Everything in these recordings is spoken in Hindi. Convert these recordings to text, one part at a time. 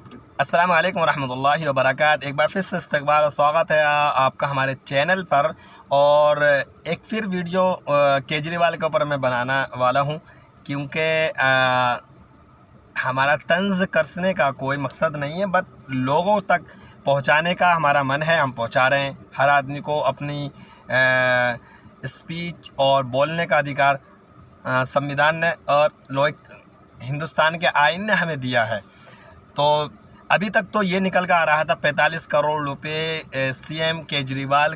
अस्सलाम वालेकुम रहमतुल्लाहि व बरकातहू। एक बार फिर से इस्तकबाल और स्वागत है आपका हमारे चैनल पर। और एक फिर वीडियो केजरीवाल के ऊपर मैं बनाना वाला हूँ, क्योंकि हमारा तंज़ कसने का कोई मकसद नहीं है, बट लोगों तक पहुँचाने का हमारा मन है। हम पहुँचा रहे हैं। हर आदमी को अपनी स्पीच और बोलने का अधिकार संविधान ने और हिंदुस्तान के आइन ने हमें दिया है। तो अभी तक तो ये निकल कर आ रहा था 45 करोड़ रुपए सीएम केजरीवाल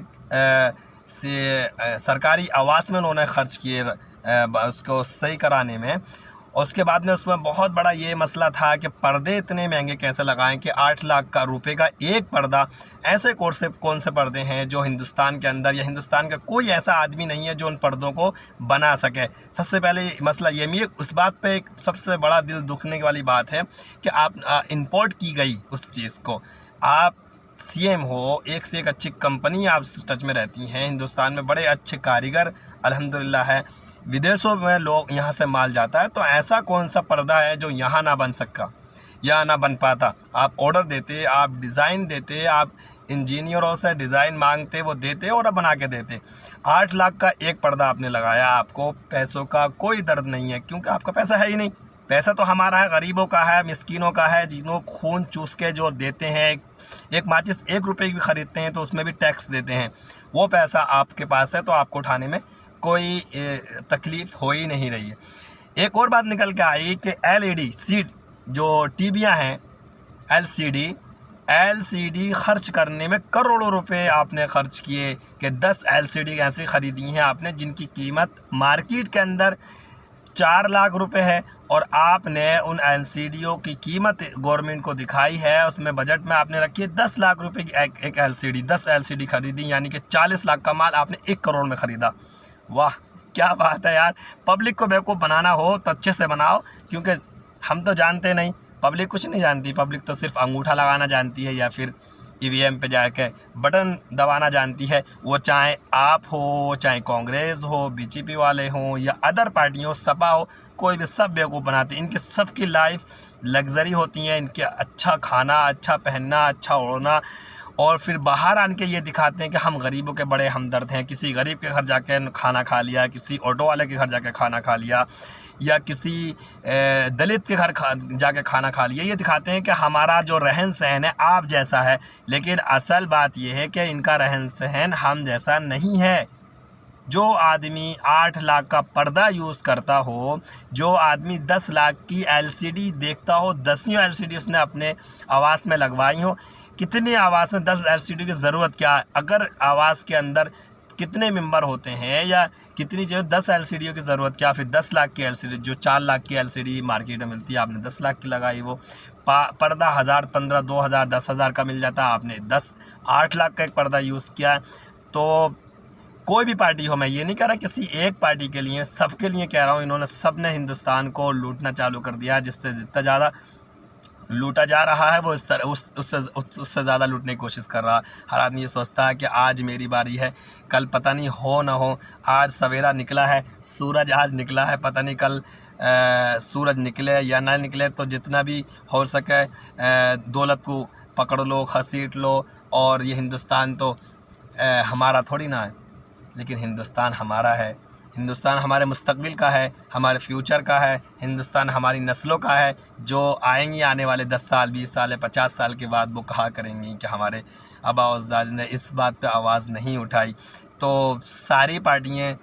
से सरकारी आवास में उन्होंने खर्च किए उसको सही कराने में। और उसके बाद में उसमें बहुत बड़ा ये मसला था कि पर्दे इतने महंगे कैसे लगाएं कि 8 लाख का रुपए का एक पर्दा। ऐसे कौन से पर्दे हैं जो हिंदुस्तान के अंदर या हिंदुस्तान का कोई ऐसा आदमी नहीं है जो उन पर्दों को बना सके। सबसे पहले मसला ये भी है। उस बात पे एक सबसे बड़ा दिल दुखने वाली बात है कि आप इंपोर्ट की गई उस चीज़ को। आप सीएम हो, एक से एक अच्छी कंपनी आप टच में रहती हैं। हिंदुस्तान में बड़े अच्छे कारीगर अल्हम्दुलिल्लाह है। विदेशों में लोग यहाँ से माल जाता है। तो ऐसा कौन सा पर्दा है जो यहाँ ना बन सका या ना बन पाता? आप ऑर्डर देते, आप डिज़ाइन देते, आप इंजीनियरों से डिज़ाइन मांगते, वो देते और अब बना के देते। 8 लाख का एक पर्दा आपने लगाया। आपको पैसों का कोई दर्द नहीं है, क्योंकि आपका पैसा है ही नहीं। पैसा तो हमारा है, गरीबों का है, मिस्कीनों का है, जिन्हों खून चूस के जो देते हैं। एक माचिस 1 रुपये की भी ख़रीदते हैं तो उसमें भी टैक्स देते हैं। वो पैसा आपके पास है, तो आपको उठाने में कोई तकलीफ़ हो ही नहीं रही है। एक और बात निकल के आई कि एलईडी सीड जो टीवियाँ हैं, एलसीडी खर्च करने में करोड़ों रुपए आपने खर्च किए कि 10 एलसीडी ऐसी ख़रीदी हैं आपने जिनकी कीमत मार्केट के अंदर 4 लाख रुपए है। और आपने उन एलसीडीओ की कीमत गवर्नमेंट को दिखाई है, उसमें बजट में आपने रखी है 10 लाख रुपए की एक एलसीडी। 10 एलसीडी खरीदी, यानी कि 40 लाख का माल आपने 1 करोड़ में ख़रीदा। वाह, क्या बात है यार। पब्लिक को बेवकूफ़ बनाना हो तो अच्छे से बनाओ, क्योंकि हम तो जानते नहीं, पब्लिक कुछ नहीं जानती। पब्लिक तो सिर्फ अंगूठा लगाना जानती है या फिर ईवीएम पे जाके बटन दबाना जानती है। वो चाहे आप हो, चाहे कांग्रेस हो, बीजेपी वाले हों या अदर पार्टी हो, सपा हो, कोई भी, सब बेवकूफ़ बनाते। इनके सब की लाइफ लग्जरी होती है। इनके अच्छा खाना, अच्छा पहनना, अच्छा ओढ़ना, और फिर बाहर आन के ये दिखाते हैं कि हम गरीबों के बड़े हमदर्द हैं। किसी गरीब के घर जाके खाना खा लिया, किसी ऑटो वाले के घर जाके खाना खा लिया, या किसी दलित के घर जाके खाना खा लिया। ये दिखाते हैं कि हमारा जो रहन सहन है आप जैसा है, लेकिन असल बात ये है कि इनका रहन सहन हम जैसा नहीं है। जो आदमी 8 लाख का पर्दा यूज़ करता हो, जो आदमी 10 लाख की एलसीडी देखता हो, 10 एलसीडी उसने अपने आवास में लगवाई हो। कितने आवास में 10 एलसीडी की ज़रूरत क्या है? अगर आवास के अंदर कितने मेंबर होते हैं या कितनी जो 10 एलसीडीओ की ज़रूरत क्या? फिर 10 लाख की एलसीडी, जो 4 लाख की एलसीडी मार्केट में मिलती है, आपने 10 लाख की लगाई। वो पर्दा 1000, 15, 2000, 10,000 का मिल जाता है, आपने 8 लाख का एक पर्दा यूज़ किया। तो कोई भी पार्टी हो, मैं ये नहीं कह रहा किसी एक पार्टी के लिए, सबके लिए कह रहा हूँ। इन्होंने सब ने हिंदुस्तान को लूटना चालू कर दिया। जिससे जितना ज़्यादा लूटा जा रहा है, वो उससे ज़्यादा लूटने की कोशिश कर रहा है। हर आदमी ये सोचता है कि आज मेरी बारी है, कल पता नहीं हो ना हो। आज सवेरा निकला है, सूरज आज निकला है, पता नहीं कल सूरज निकले या ना निकले। तो जितना भी हो सके दौलत को पकड़ लो, खसीट लो। और ये हिंदुस्तान तो हमारा थोड़ी ना है, लेकिन हिंदुस्तान हमारा है। हिंदुस्तान हमारे मुस्तकबिल का है, हमारे फ्यूचर का है। हिंदुस्तान हमारी नस्लों का है, जो आएंगी आने वाले 10 साल, 20 साल, 50 साल के बाद। वो कहा करेंगी कि हमारे आबा अजदाद ने इस बात पे आवाज़ नहीं उठाई। तो सारी पार्टियाँ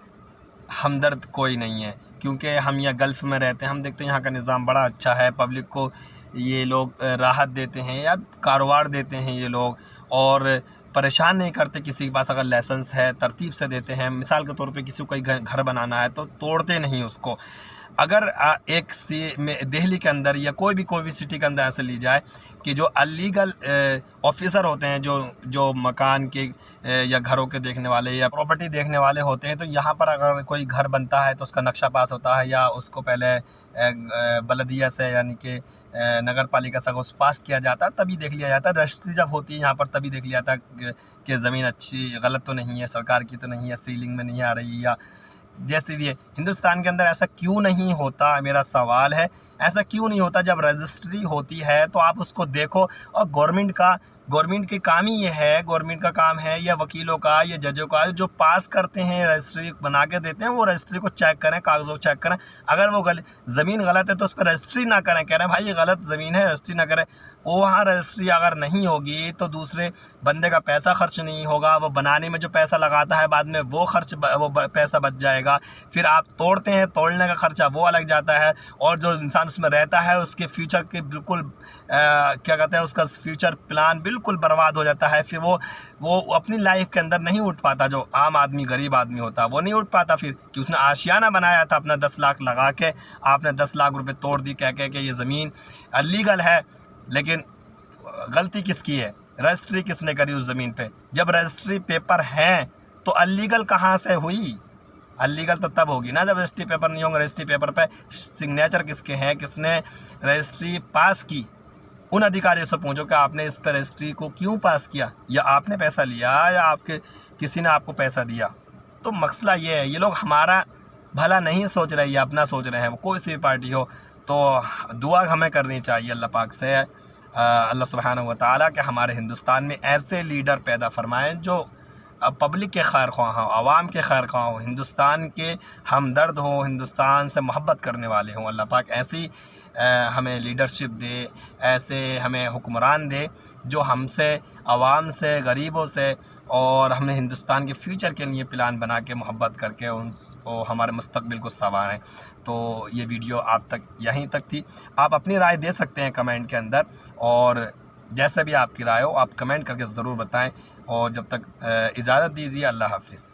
हमदर्द कोई नहीं है, क्योंकि हम यहाँ गल्फ़ में रहते हैं। हम देखते हैं यहाँ का निज़ाम बड़ा अच्छा है। पब्लिक को ये लोग राहत देते हैं या कारोबार देते हैं ये लोग, और परेशान नहीं करते। किसी के पास अगर लाइसेंस है, तरतीब से देते हैं। मिसाल के तौर पे किसी को कोई घर बनाना है तो तोड़ते नहीं उसको। अगर एक सी में दिल्ली के अंदर या कोई भी सिटी के अंदर ऐसे ली जाए कि जो अलीगल ऑफिसर होते हैं, जो मकान के या घरों के देखने वाले या प्रॉपर्टी देखने वाले होते हैं, तो यहाँ पर अगर कोई घर बनता है तो उसका नक्शा पास होता है, या उसको पहले बलदिया से यानी कि नगर पालिका से उस पास किया जाता है, तभी देख लिया जाता है। रजिस्ट्री जब होती है यहाँ पर तभी देख लिया जाता है कि ज़मीन अच्छी गलत तो नहीं है, सरकार की तो नहीं है, सीलिंग में नहीं आ रही, या जैसे भी है। हिंदुस्तान के अंदर ऐसा क्यों नहीं होता, मेरा सवाल है। ऐसा क्यों नहीं होता? जब रजिस्ट्री होती है तो आप उसको देखो। और गवर्नमेंट के काम ही ये है, गवर्नमेंट का काम है या वकीलों का या जजों का, जो पास करते हैं रजिस्ट्री बना के देते हैं, वो रजिस्ट्री को चेक करें, कागज़ों को चेक करें। अगर वो ज़मीन गलत है तो उस पर रजिस्ट्री ना करें। कह रहे हैं भाई ये गलत ज़मीन है, रजिस्ट्री ना करें। वो वहाँ रजिस्ट्री अगर नहीं होगी तो दूसरे बंदे का पैसा खर्च नहीं होगा, वो बनाने में जो पैसा लगाता है बाद में वो पैसा बच जाएगा। फिर आप तोड़ते हैं, तोड़ने का खर्चा वो अलग जाता है, और जो इंसान उसमें रहता है उसके फ्यूचर के बिल्कुल क्या कहते हैं, उसका फ्यूचर प्लान बिल्कुल बर्बाद हो जाता है। फिर वो अपनी लाइफ के अंदर नहीं उठ पाता। जो आम आदमी, गरीब आदमी होता है वो नहीं उठ पाता फिर, कि उसने आशियाना बनाया था अपना 10 लाख लगा के, आपने 10 लाख रुपए तोड़ दी कह के ये ज़मीन अलीगल है। लेकिन गलती किसकी है? रजिस्ट्री किसने करी उस ज़मीन पे? जब रजिस्ट्री पेपर हैं तो अलीगल कहाँ से हुई? अलीगल तो तब होगी ना जब रजिस्ट्री पेपर नहीं होंगे। रजिस्ट्री पेपर पे सिग्नेचर किसके हैं, किसने रजिस्ट्री पास की? उन अधिकारियों से पूछो कि आपने इस पर रजिस्ट्री को क्यों पास किया, या आपने पैसा लिया या किसी ने आपको पैसा दिया। तो मसला ये है, ये लोग हमारा भला नहीं सोच रहे, ये अपना सोच रहे हैं, कोई सी भी पार्टी हो। तो दुआ हमें करनी चाहिए अल्लाह पाक से, अल्लाह सुब्हानहू व तआला कि हमारे हिंदुस्तान में ऐसे लीडर पैदा फरमाएँ जो पब्लिक के खैर ख्वाह हों, आवाम के खैर ख्वाह हों, हिंदुस्तान के हमदर्द हों, हिंदुस्तान से मोहब्बत करने वाले हों। अल्लाह पाक ऐसी हमें लीडरशिप दे, ऐसे हमें हुक्मरान दे जो हमसे, आवाम से, गरीबों से और हमें हिंदुस्तान के फ्यूचर के लिए प्लान बना के मोहब्बत करके उनको हमारे मुस्तकबिल को संवारें। तो ये वीडियो आप तक यहीं तक थी। आप अपनी राय दे सकते हैं कमेंट के अंदर, और जैसे भी आपकी राय हो आप कमेंट करके ज़रूर बताएं। और जब तक इजाज़त दीजिए, अल्लाह हाफ़िज़।